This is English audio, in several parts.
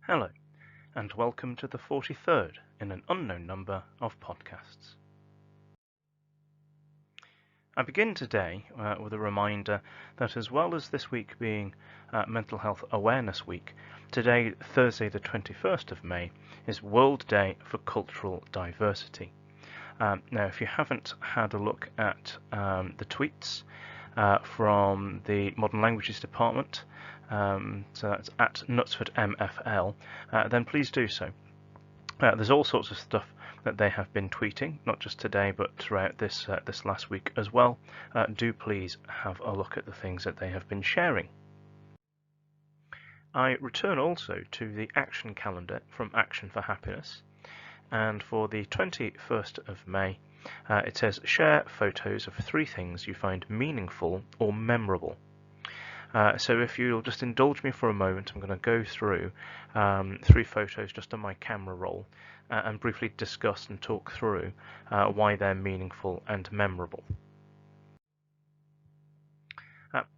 Hello, and welcome to the 43rd in an unknown number of podcasts. I begin today with a reminder that as well as this week being Mental Health Awareness Week, today, Thursday the 21st of May, is World Day for Cultural Diversity. Now, if you haven't had a look at the tweets from the Modern Languages Department, so that's at Knutsford MFL, then please do so. There's all sorts of stuff that they have been tweeting, not just today, but throughout this last week as well. Do please have a look at the things that they have been sharing. I return also to the action calendar from Action for Happiness, and for the 21st of May, it says share photos of 3 things you find meaningful or memorable. So if you'll just indulge me for a moment, I'm going to go through 3 photos just on my camera roll and briefly discuss and talk through why they're meaningful and memorable.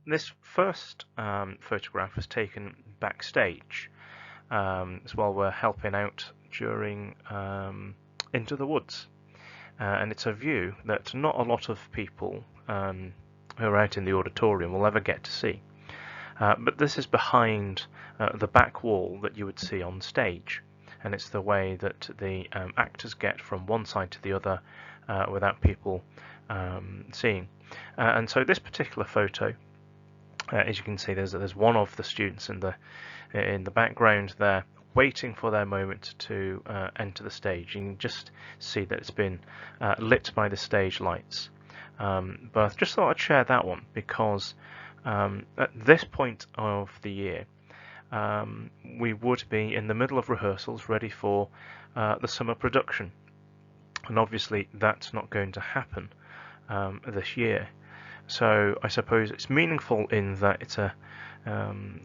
This first photograph was taken backstage as well. We're helping out during Into the Woods, and it's a view that not a lot of people who are out in the auditorium will ever get to see. But this is behind the back wall that you would see on stage, and it's the way that the actors get from one side to the other without people seeing. And so this particular photo, as you can see, there's one of the students in the background there, waiting for their moment to enter the stage. You can just see that it's been lit by the stage lights. But I just thought I'd share that one because at this point of the year, we would be in the middle of rehearsals ready for the summer production, and obviously that's not going to happen this year. So I suppose it's meaningful in that it's a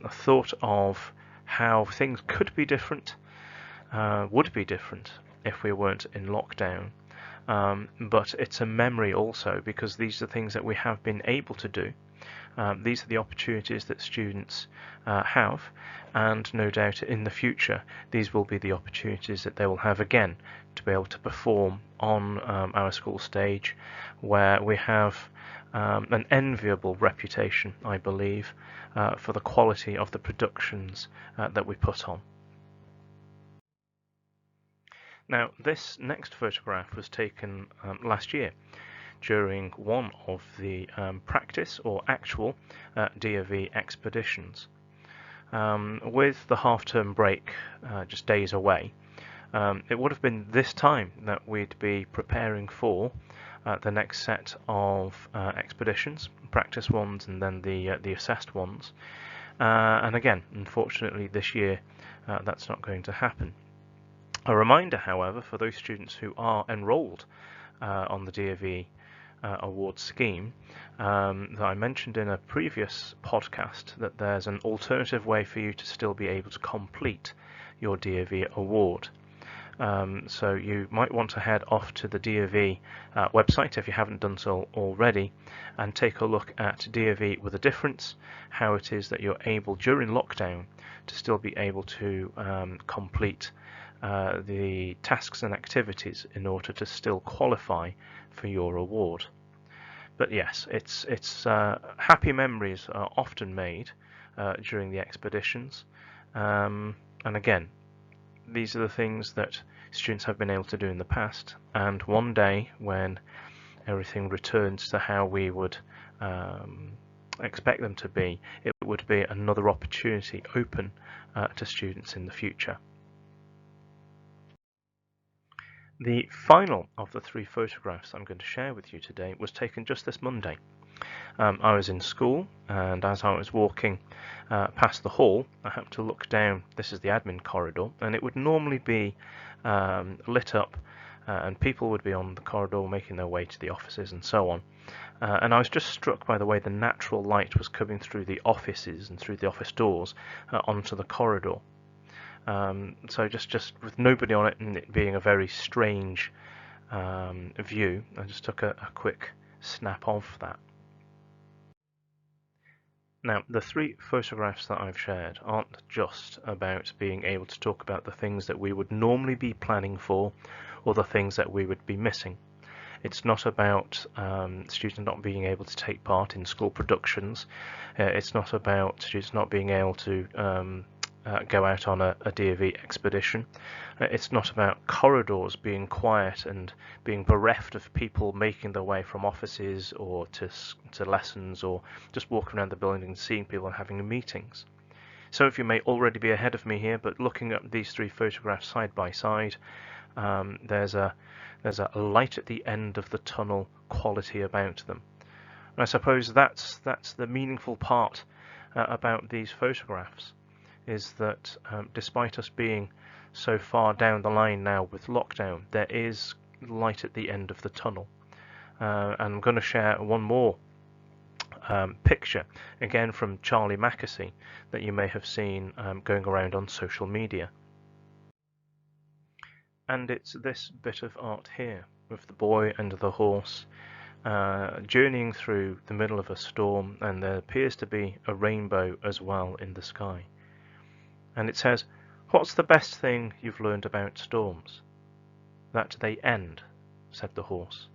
thought of how things could be different, would be different if we weren't in lockdown. But it's a memory also because these are things that we have been able to do. These are the opportunities that students have, and no doubt in the future these will be the opportunities that they will have again to be able to perform on our school stage, where we have an enviable reputation, I believe, for the quality of the productions that we put on. Now, this next photograph was taken last year during one of the practice or actual DofE expeditions. With the half-term break just days away, it would have been this time that we'd be preparing for the next set of expeditions, practice ones and then the assessed ones. And again, unfortunately this year that's not going to happen. A reminder, however, for those students who are enrolled on the DofE award scheme, that I mentioned in a previous podcast that there's an alternative way for you to still be able to complete your DofE award. So you might want to head off to the DofE website if you haven't done so already and take a look at DofE with a difference, how it is that you're able during lockdown to still be able to complete the tasks and activities in order to still qualify for your award. But yes, it's happy memories are often made during the expeditions, and again, these are the things that students have been able to do in the past, and one day when everything returns to how we would expect them to be, it would be another opportunity open to students in the future. The final of the 3 photographs I'm going to share with you today was taken just this Monday. I was in school, and as I was walking past the hall, I happened to look down. This is the admin corridor, and it would normally be lit up, and people would be on the corridor making their way to the offices and so on. And I was just struck by the way the natural light was coming through the offices and through the office doors onto the corridor. So just with nobody on it and it being a very strange view, I just took a quick snap of that. Now, the 3 photographs that I've shared aren't just about being able to talk about the things that we would normally be planning for or the things that we would be missing. It's not about students not being able to take part in school productions. It's not about students not being able to go out on a D.O.V. expedition. It's not about corridors being quiet and being bereft of people making their way from offices or to lessons, or just walking around the building and seeing people and having meetings. Some of you may already be ahead of me here, but looking at these 3 photographs side by side, there's a light at the end of the tunnel quality about them. And I suppose that's the meaningful part about these photographs, is that despite us being so far down the line now with lockdown, there is light at the end of the tunnel. And I'm going to share one more picture, again from Charlie Mackesy, that you may have seen going around on social media. And it's this bit of art here, with the boy and the horse journeying through the middle of a storm, and there appears to be a rainbow as well in the sky. And it says, "What's the best thing you've learned about storms?" "That they end," said the horse.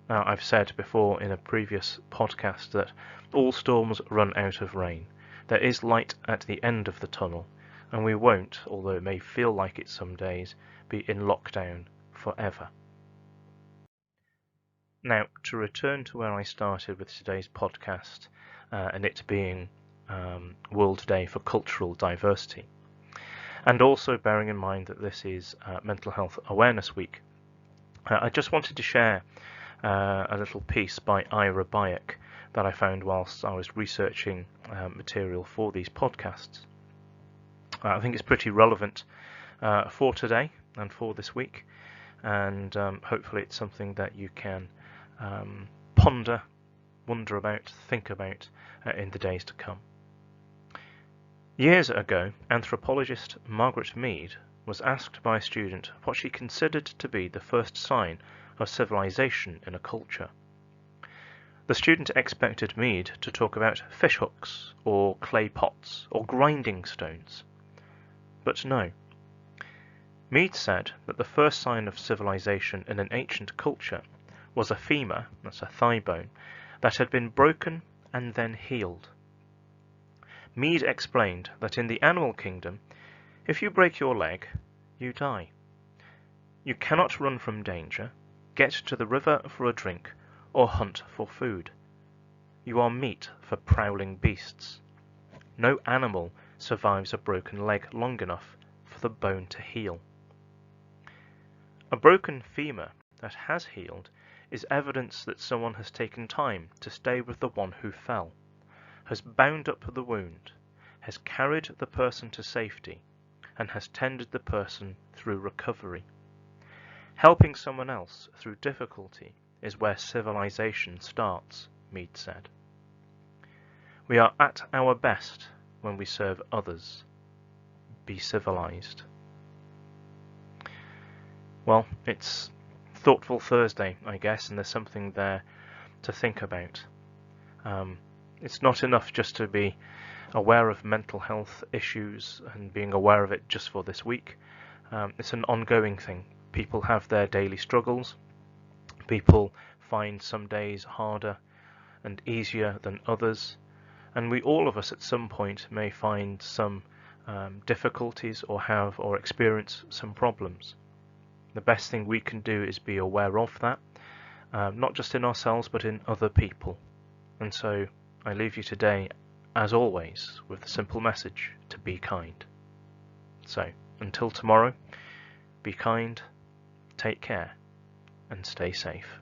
Now, I've said before in a previous podcast that all storms run out of rain. There is light at the end of the tunnel, and we won't, although it may feel like it some days, be in lockdown forever. Now, to return to where I started with today's podcast, and it being World Day for Cultural Diversity, and also bearing in mind that this is Mental Health Awareness Week, I just wanted to share a little piece by Ira Bayek that I found whilst I was researching material for these podcasts. I think it's pretty relevant for today and for this week, and hopefully it's something that you can ponder, wonder about, think about in the days to come. Years ago, anthropologist Margaret Mead was asked by a student what she considered to be the first sign of civilization in a culture. The student expected Mead to talk about fishhooks or clay pots or grinding stones. But no. Mead said that the first sign of civilization in an ancient culture was a femur, that's a thigh bone, that had been broken and then healed. Mead explained that in the animal kingdom, if you break your leg, you die. You cannot run from danger, get to the river for a drink, or hunt for food. You are meat for prowling beasts. No animal survives a broken leg long enough for the bone to heal. A broken femur that has healed is evidence that someone has taken time to stay with the one who fell, has bound up the wound, has carried the person to safety, and has tended the person through recovery. Helping someone else through difficulty is where civilization starts, Mead said. We are at our best when we serve others. Be civilized. Well, it's Thoughtful Thursday, I guess, and there's something there to think about. It's not enough just to be aware of mental health issues and being aware of it just for this week. It's an ongoing thing. People have their daily struggles. People find some days harder and easier than others. And all of us at some point may find some difficulties or have or experience some problems. The best thing we can do is be aware of that, not just in ourselves but in other people. And so I leave you today, as always, with the simple message to be kind. So until tomorrow, be kind, take care, and stay safe.